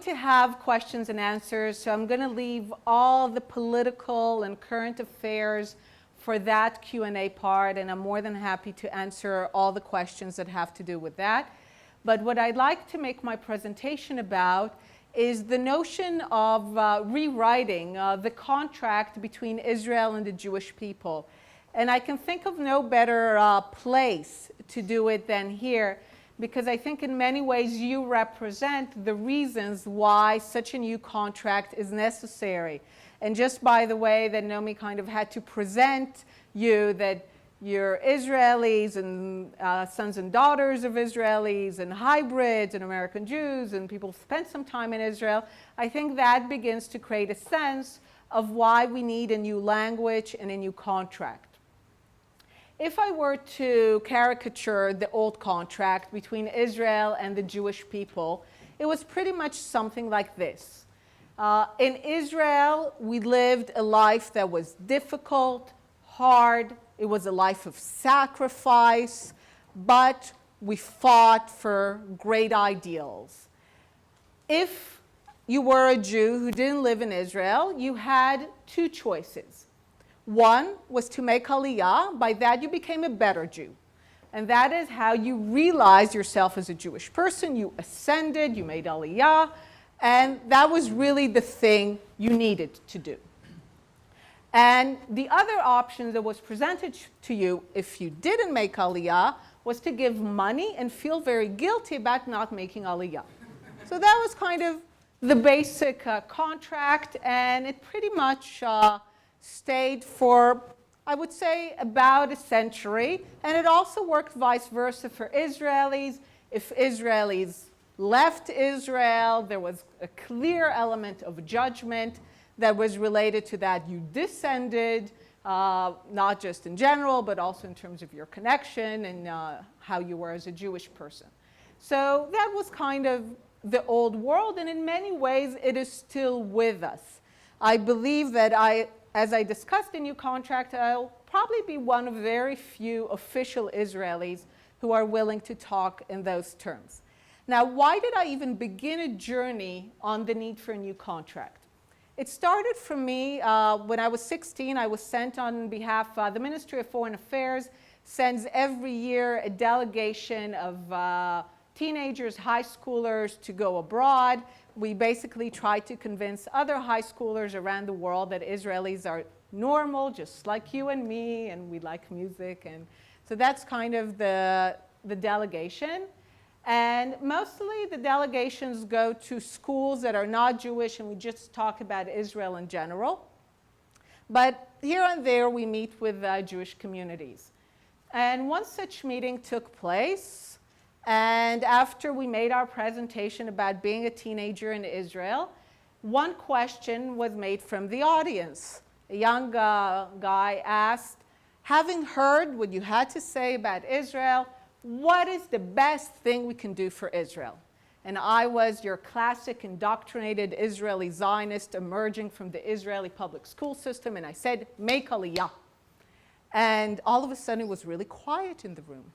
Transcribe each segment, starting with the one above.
to have questions and answers, so I'm going to leave all the political and current affairs for that Q&A part, and I'm more than happy to answer all the questions that have to do with that. But what I'd like to make my presentation about is the notion of rewriting the contract between Israel and the Jewish people. And I can think of no better place to do it than here, because I think in many ways you represent the reasons why such a new contract is necessary. And just by the way that Naomi kind of had to present you that you're Israelis and sons and daughters of Israelis and hybrids and American Jews and people spent some time in Israel, I think that begins to create a sense of why we need a new language and a new contract. If I were to caricature the old contract between Israel and the Jewish people, it was pretty much something like this. In Israel, we lived a life that was difficult, hard. It was a life of sacrifice, but we fought for great ideals. If you were a Jew who didn't live in Israel, you had two choices. One was to make Aliyah. By that, you became a better Jew. And that is how you realized yourself as a Jewish person. You ascended, you made Aliyah, and that was really the thing you needed to do. And the other option that was presented to you if you didn't make Aliyah was to give money and feel very guilty about not making Aliyah. So that was kind of the basic contract, and it pretty much stayed for, I would say, about a century. And it also worked vice versa for Israelis. If Israelis left Israel, there was a clear element of judgment that was related to that. You descended, not just in general, but also in terms of your connection and how you were as a Jewish person. So that was kind of the old world, and in many ways it is still with us. I believe that as I discussed the new contract, I'll probably be one of very few official Israelis who are willing to talk in those terms. Now, why did I even begin a journey on the need for a new contract? It started for me when I was 16. I was sent on behalf of the Ministry of Foreign Affairs, sends every year a delegation of teenagers, high schoolers to go abroad. We basically try to convince other high schoolers around the world that Israelis are normal, just like you and me, and we like music. And so that's kind of the delegation. And mostly the delegations go to schools that are not Jewish, and we just talk about Israel in general. But here and there we meet with Jewish communities. And one such meeting took place, and after we made our presentation about being a teenager in Israel, one question was made from the audience. A young guy asked, having heard what you had to say about Israel, what is the best thing we can do for Israel? And I was your classic indoctrinated Israeli Zionist emerging from the Israeli public school system, and I said, make Aliyah. And all of a sudden it was really quiet in the room.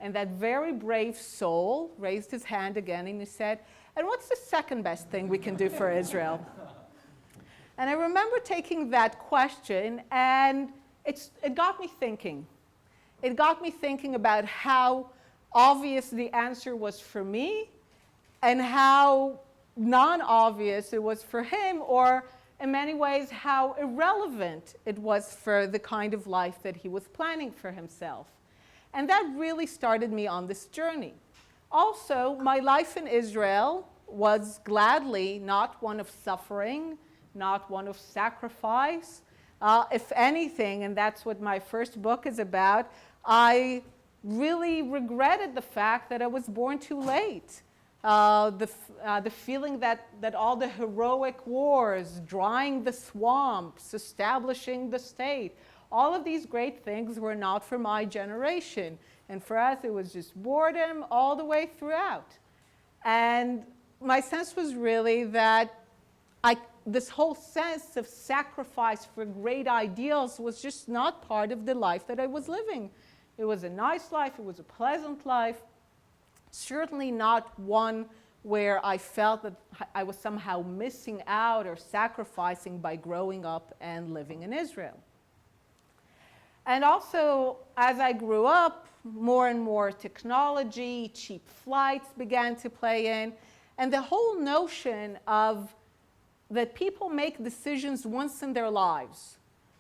And that very brave soul raised his hand again and he said, and what's the second best thing we can do for Israel? And I remember taking that question, and it got me thinking. It got me thinking about how obvious the answer was for me and how non-obvious it was for him, or in many ways how irrelevant it was for the kind of life that he was planning for himself. And that really started me on this journey. Also, my life in Israel was gladly not one of suffering, not one of sacrifice. If anything, and that's what my first book is about, I really regretted the fact that I was born too late. The feeling that all the heroic wars, drying the swamps, establishing the state, all of these great things were not for my generation. And for us, it was just boredom all the way throughout. And my sense was really that this whole sense of sacrifice for great ideals was just not part of the life that I was living. It was a nice life, it was a pleasant life, certainly not one where I felt that I was somehow missing out or sacrificing by growing up and living in Israel. And also, as I grew up, more and more technology, cheap flights began to play in, and the whole notion of that people make decisions once in their lives.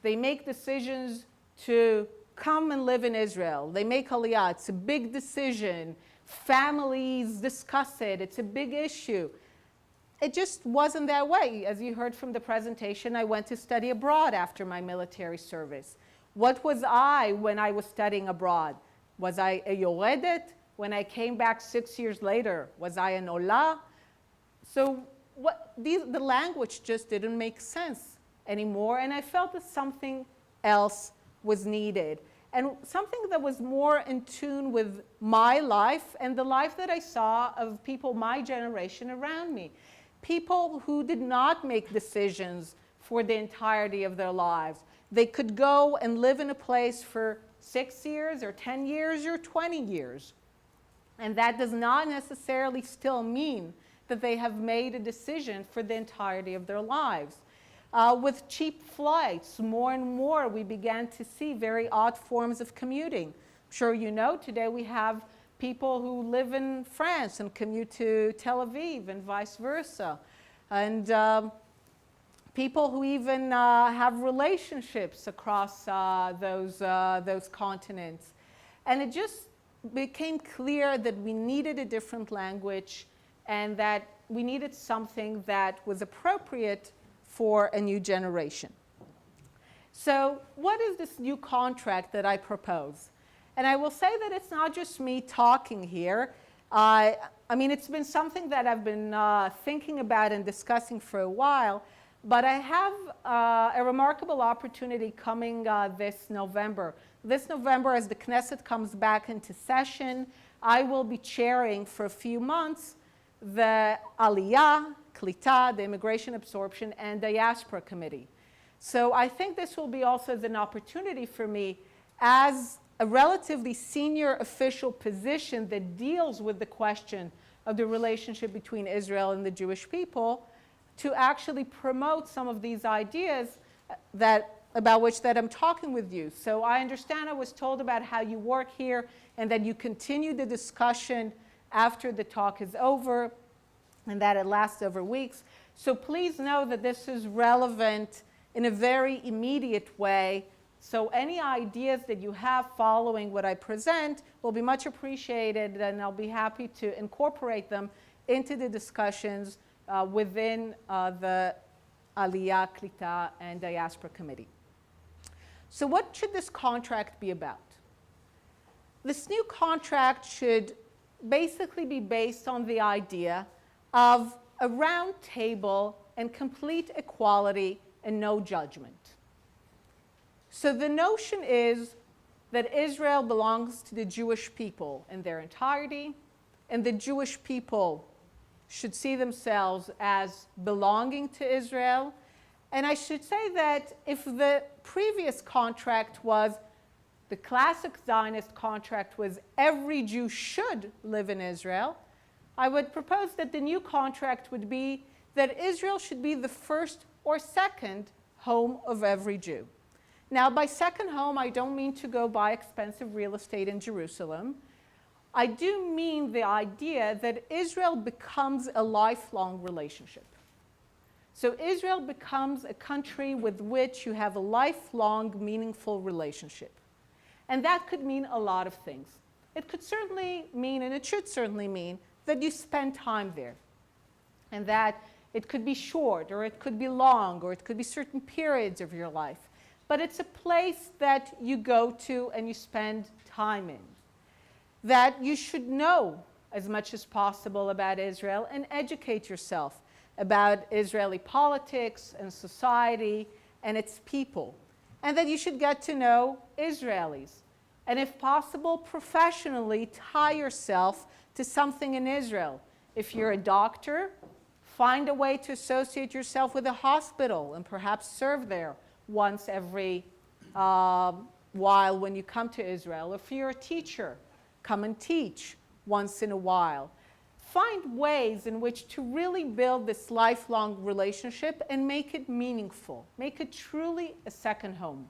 They make decisions to come and live in Israel. They make Aliyah. It's a big decision. Families discuss it. It's a big issue. It just wasn't that way. As you heard from the presentation, I went to study abroad after my military service. What was I when I was studying abroad? Was I a yoredet? When I came back 6 years later, was I an olah? So the language just didn't make sense anymore, and I felt that something else was needed, and something that was more in tune with my life and the life that I saw of people my generation around me. People who did not make decisions for the entirety of their lives. They could go and live in a place for 6 years or 10 years or 20 years. And that does not necessarily still mean that they have made a decision for the entirety of their lives. With cheap flights, more and more we began to see very odd forms of commuting. I'm sure you know today we have people who live in France and commute to Tel Aviv and vice versa. And people who even have relationships across those continents. And it just became clear that we needed a different language and that we needed something that was appropriate for a new generation. So what is this new contract that I propose? And I will say that it's not just me talking here. I mean, it's been something that I've been thinking about and discussing for a while, but I have a remarkable opportunity coming this November. This November, as the Knesset comes back into session, I will be chairing for a few months the Aliyah, Klita, the Immigration Absorption, and Diaspora Committee. So I think this will be also an opportunity for me as a relatively senior official position that deals with the question of the relationship between Israel and the Jewish people to actually promote some of these ideas about which that I'm talking with you. So I understand I was told about how you work here and that you continue the discussion after the talk is over and that it lasts over weeks. So please know that this is relevant in a very immediate way. So any ideas that you have following what I present will be much appreciated, and I'll be happy to incorporate them into the discussions within the Aliyah, Klita, and Diaspora Committee. So what should this contract be about? This new contract should basically be based on the idea of a round table and complete equality and no judgment. So the notion is that Israel belongs to the Jewish people in their entirety, and the Jewish people should see themselves as belonging to Israel. And I should say that if the previous contract was, the classic Zionist contract was every Jew should live in Israel, I would propose that the new contract would be that Israel should be the first or second home of every Jew. Now, by second home, I don't mean to go buy expensive real estate in Jerusalem. I do mean the idea that Israel becomes a lifelong relationship. So Israel becomes a country with which you have a lifelong, meaningful relationship. And that could mean a lot of things. It could certainly mean, and it should certainly mean, that you spend time there. And that it could be short, or it could be long, or it could be certain periods of your life. But it's a place that you go to and you spend time in. That you should know as much as possible about Israel and educate yourself about Israeli politics and society and its people. And that you should get to know Israelis. And if possible, professionally tie yourself to something in Israel. If you're a doctor, find a way to associate yourself with a hospital and perhaps serve there once every while when you come to Israel. If you're a teacher, come and teach once in a while. find ways in which to really build this lifelong relationship and make it meaningful, make it truly a second home.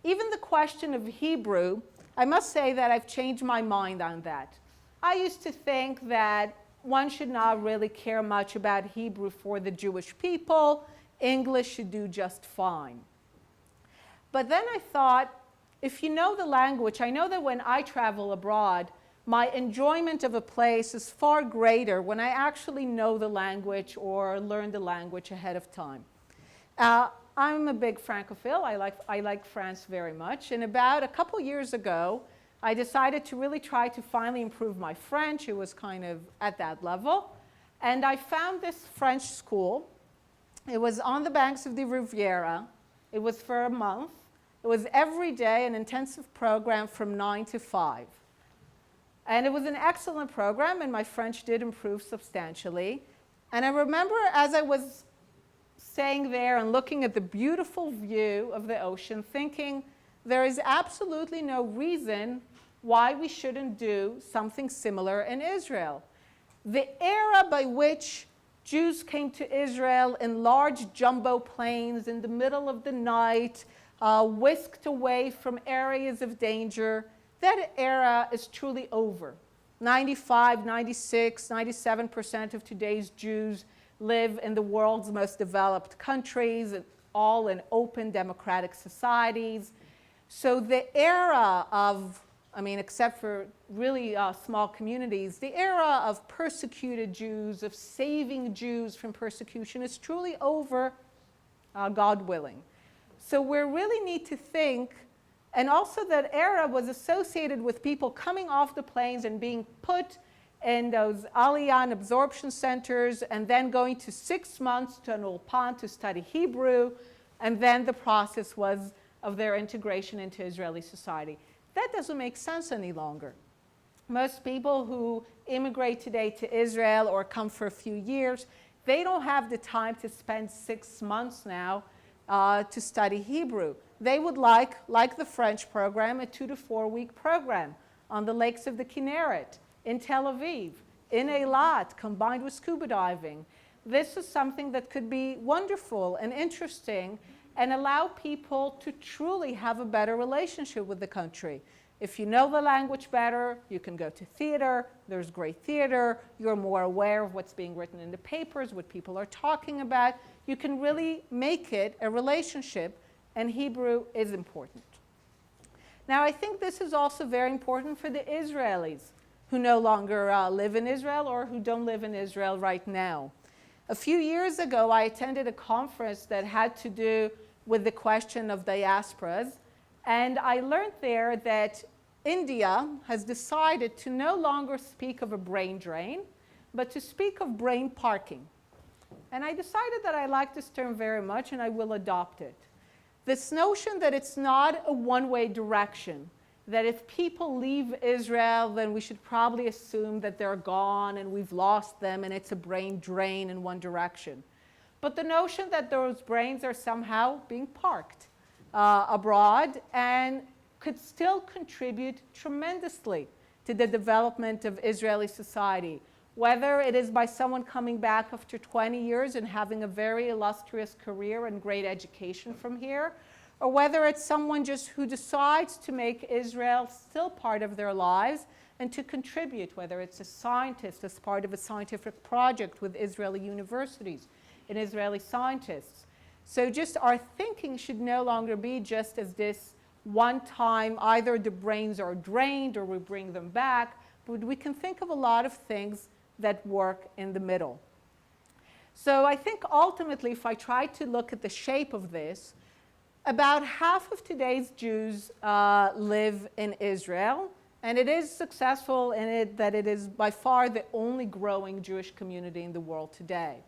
Even the question of Hebrew, I must say that I've changed my mind on that. I used to think that one should not really care much about Hebrew for the Jewish people. English should do just fine. But then I thought, if you know the language, I know that when I travel abroad, my enjoyment of a place is far greater when I actually know the language or learn the language ahead of time. I'm a big Francophile. I like France very much. And about a couple years ago, I decided to really try to finally improve my French. It was kind of at that level. And I found this French school. It was on the banks of the Riviera. It was for a month. It was every day an intensive program from 9 to 5. And it was an excellent program, and my French did improve substantially. And I remember as I was staying there and looking at the beautiful view of the ocean, thinking there is absolutely no reason why we shouldn't do something similar in Israel. The era by which Jews came to Israel in large jumbo planes in the middle of the night, whisked away from areas of danger, that era is truly over. 95, 96, 97% of today's Jews live in the world's most developed countries, all in open democratic societies. So the era of, except for really small communities, the era of persecuted Jews, of saving Jews from persecution is truly over, God willing. So we really need to think, and also that era was associated with people coming off the planes and being put in those Aliyah absorption centers and then going to 6 months to an Ulpan to study Hebrew, and then the process was of their integration into Israeli society. That doesn't make sense any longer. Most people who immigrate today to Israel or come for a few years, they don't have the time to spend 6 months now to study Hebrew. They would like the French program, a 2 to 4 week program on the lakes of the Kinneret, in Tel Aviv, in Eilat, combined with scuba diving. This is something that could be wonderful and interesting and allow people to truly have a better relationship with the country. If you know the language better, you can go to theater. There's great theater. You're more aware of what's being written in the papers, what people are talking about. You can really make it a relationship, and Hebrew is important. Now, I think this is also very important for the Israelis who no longer live in Israel or who don't live in Israel right now. A few years ago, I attended a conference that had to do with the question of diasporas, and I learned there that India has decided to no longer speak of a brain drain, but to speak of brain parking. And I decided that I like this term very much, and I will adopt it. This notion that it's not a one-way direction, that if people leave Israel, then we should probably assume that they're gone and we've lost them and it's a brain drain in one direction. But the notion that those brains are somehow being parked abroad and could still contribute tremendously to the development of Israeli society, whether it is by someone coming back after 20 years and having a very illustrious career and great education from here, or whether it's someone just who decides to make Israel still part of their lives and to contribute, whether it's a scientist as part of a scientific project with Israeli universities and Israeli scientists. So just our thinking should no longer be just as this one time, either the brains are drained or we bring them back, but we can think of a lot of things that work in the middle. So I think ultimately, if I try to look at the shape of this, about half of today's Jews live in Israel, and it is successful in it that it is by far the only growing Jewish community in the world today.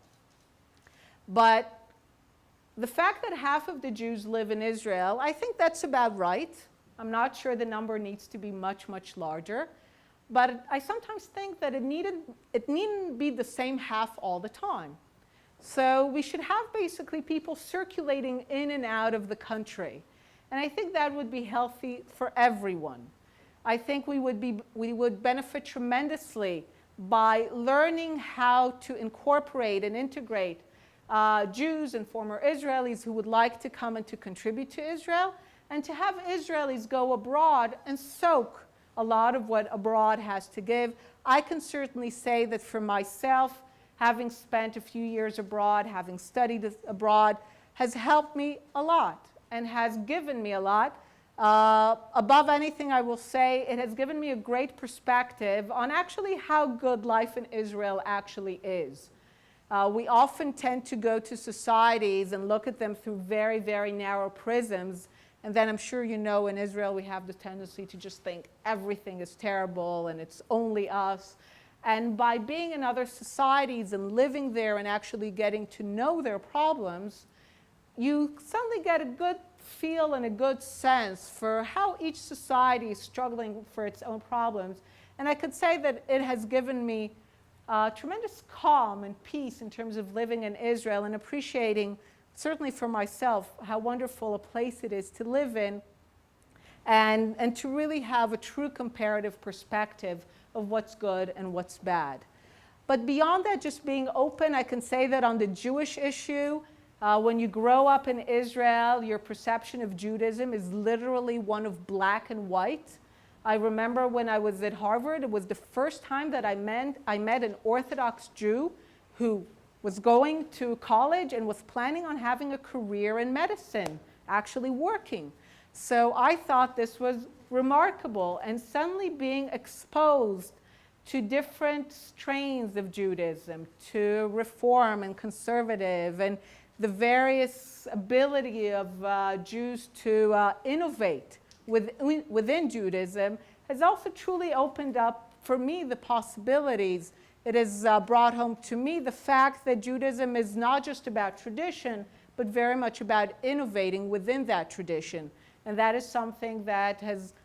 But the fact that half of the Jews live in Israel, I think that's about right. I'm not sure the number needs to be much, much larger. But I sometimes think that it needn't be the same half all the time. So we should have basically people circulating in and out of the country. And I think that would be healthy for everyone. I think we would benefit tremendously by learning how to incorporate and integrate Jews and former Israelis who would like to come and to contribute to Israel, and to have Israelis go abroad and soak a lot of what abroad has to give. I can certainly say that for myself, having spent a few years abroad, having studied abroad, has helped me a lot and has given me a lot. Above anything, I will say it has given me a great perspective on actually how good life in Israel actually is. We often tend to go to societies and look at them through very, very narrow prisms. And then I'm sure you know in Israel we have the tendency to just think everything is terrible and it's only us. And by being in other societies and living there and actually getting to know their problems, you suddenly get a good feel and a good sense for how each society is struggling for its own problems. And I could say that it has given me tremendous calm and peace in terms of living in Israel and appreciating, certainly for myself, how wonderful a place it is to live in and to really have a true comparative perspective of what's good and what's bad. But beyond that, just being open, I can say that on the Jewish issue, when you grow up in Israel, your perception of Judaism is literally one of black and white. I remember when I was at Harvard, it was the first time that I met an Orthodox Jew who was going to college and was planning on having a career in medicine, actually working. So I thought this was remarkable, and suddenly being exposed to different strains of Judaism, to reform and conservative, and the various ability of Jews to innovate within Judaism has also truly opened up for me the possibilities. It has brought home to me the fact that Judaism is not just about tradition, but very much about innovating within that tradition. And that is something that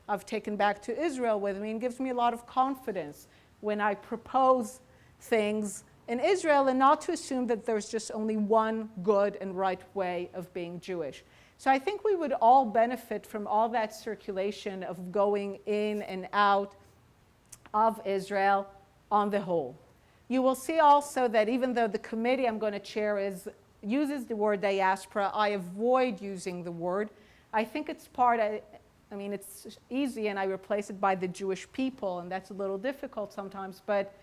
I've taken back to Israel with me and gives me a lot of confidence when I propose things in Israel, and not to assume that there's just only one good and right way of being Jewish. So I think we would all benefit from all that circulation of going in and out of Israel on the whole. You will see also that even though the committee I'm going to chair uses the word diaspora, I avoid using the word. I think it's it's easy, and I replace it by the Jewish people, and that's a little difficult sometimes, but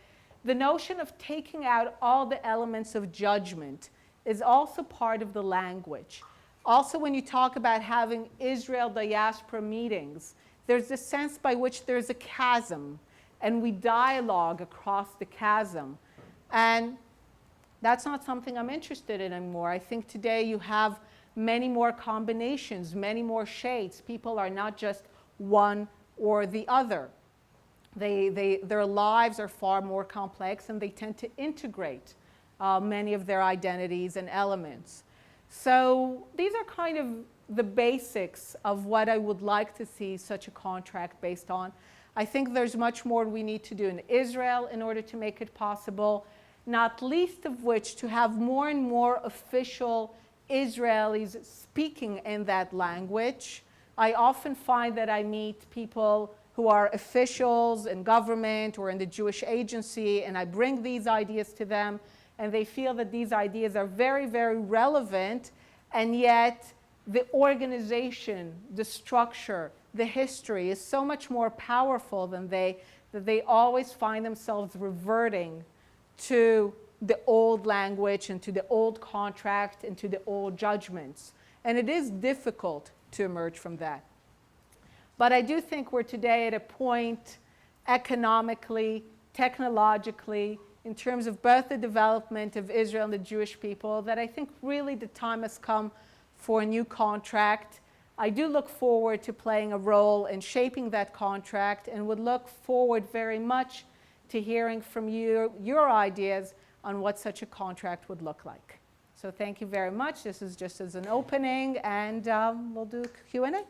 the notion of taking out all the elements of judgment is also part of the language. Also, when you talk about having Israel diaspora meetings, there's a sense by which there's a chasm, and we dialogue across the chasm. And that's not something I'm interested in anymore. I think today you have many more combinations, many more shades. People are not just one or the other. Their lives are far more complex, and they tend to integrate many of their identities and elements. So these are kind of the basics of what I would like to see such a contract based on. I think there's much more we need to do in Israel in order to make it possible, not least of which to have more and more official Israelis speaking in that language. I often find that I meet people who are officials in government or in the Jewish agency, and I bring these ideas to them, and they feel that these ideas are very, very relevant, and yet the organization, the structure, the history is so much more powerful than that they always find themselves reverting to the old language and to the old contract and to the old judgments. And it is difficult to emerge from that. But I do think we're today at a point economically, technologically, in terms of both the development of Israel and the Jewish people, that I think really the time has come for a new contract. I do look forward to playing a role in shaping that contract, and would look forward very much to hearing from you your ideas on what such a contract would look like. So thank you very much. This is just as an opening, and we'll do Q&A.